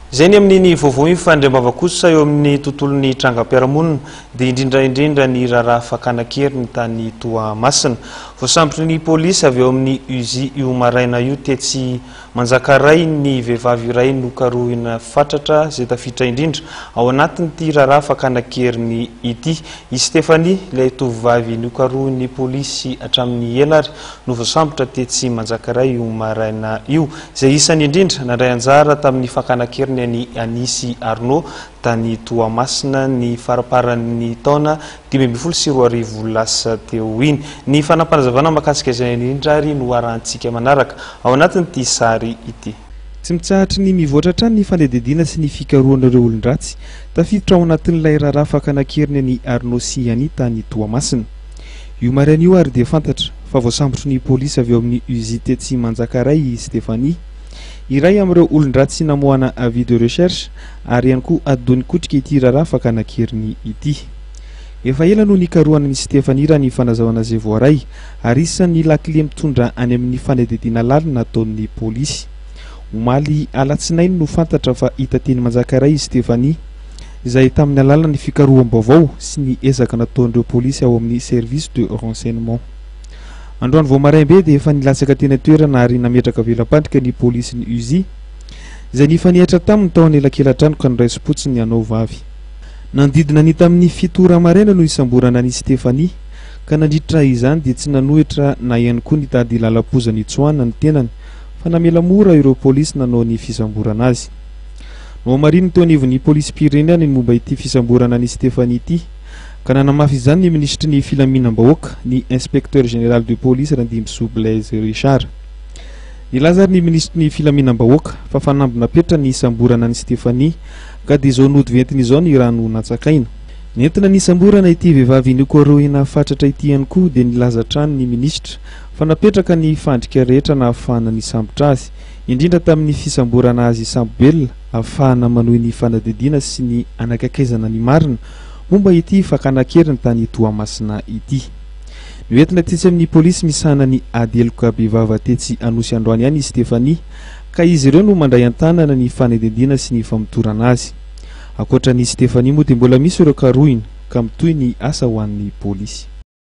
Zay ny amin'ny vovoa fandrembavakosa eo amin'ny tontolon'ny trangam-piarahamonina dia indrindra ny raharaha fakana-kery ny tany Toamasina. Voasambotry ny polisy avy eo amin'ny UZI io maraina io tetsy Manjakaray ny vehivavy iray nokarohina fatratra izay tafiditra indrindra ao anatin'ity raharaha fakana-kery ny ity. I Stefanie ilay tovovavy nokarohin'ny polisy hatramin'ny elary no voasambotra tetsy Manjakaray io maraina io izay isany indrindra nandray anjara tamin'ny fakana-kery ny Anisy Arnaud tany Toamasina ny faraparan'ny taona 2024 lasa teo iny. Ny fanampanazavana makasika izay indrindra ary no arantsika manaraka ao anatin'ity sary ity. Tsy mitsahatra ny mivoatra trany ny fanedidina sy ny fikarohan'ireo olon-dratsy tafiditra ao anatin'ilay raharaha fakana-kery ny Arnaud sy Ani tany Toamasina. Io maraina io ary dia fantatra fa voasambotry ny polisy avy eo amin'ny UZI tetsy Manjakaray Stefanie. Iray amin'ireo olon-dratsy namohana avis de recherche ary ihany koa adony kotrika ity raharaha fakana-kery ity. Efa ela no nikarohana ny Stefanie raha ny fanazavana izay voaray ary isan'ny lakile mitondra any amin'ny fanedidina lalina nataon'ny polisy. Omaly alatsinainy no fantatra fa hita teny Manjakaray Stefanie izay tamin'ny alalan'ny fikaroham-baovao sy ny ezaka nataon'ireo polisy ao amin'ny service de renseignement. Androany vao maraimbe dia efa nilatsaka teny toerana ary nametraka velam-pandrika ny polisy ny UZI izay nifanihatra tamin'ny taona elakelan-trano ka niraisi-potsiny anao vavy. Nandidina ny tamin'ny 7 maraina no isamborana ny Stefanie ka nandritra izany dia tsy nanohitra na ihany koa nitady lalam-pozany Tsoana ny tenany fa namela mora ireo polisy nanao ny fisamborana azy. No mariny teo anivon'ny polisy pirenena ny momba ity fisamborana ny Stefanie ity ka nanamafy izany ny ministry ny filaminam-bahoaka ny inspecteur général de police Randimso Blaise Richard. Nilaza ary ny ministry ny filaminam-bahoaka fa fanambina petra ny isamborana ny Stefanie ka dia izao nodiventiny izao ny rano natsakaina. Nentina ny isamborana ity vehivavy nikarohina fatratra ity ihany koa dia nilaza trano ny ministra fa napetraka ny fandrika rehetra na ahafahana ny sambotra azy indrindra tamin'ny fisamborana azy sambobelona ahafahana manohy ny fanadidina sy ny anakaikaizana ny marina momba ity fakana-kery ny tany Toamasina ity. Noentina tetsy amin'ny polisy misana ny adeloka bevava tetsy Anosy Androany ihany i Stefanie ka izy ireo no mandray an-tanana ny fanedidina sy ny famotorana azy. Akoatra ny Stefanie moa dia mbola misy ireo karohina ka mitohy ny asa ho an'ny polisy.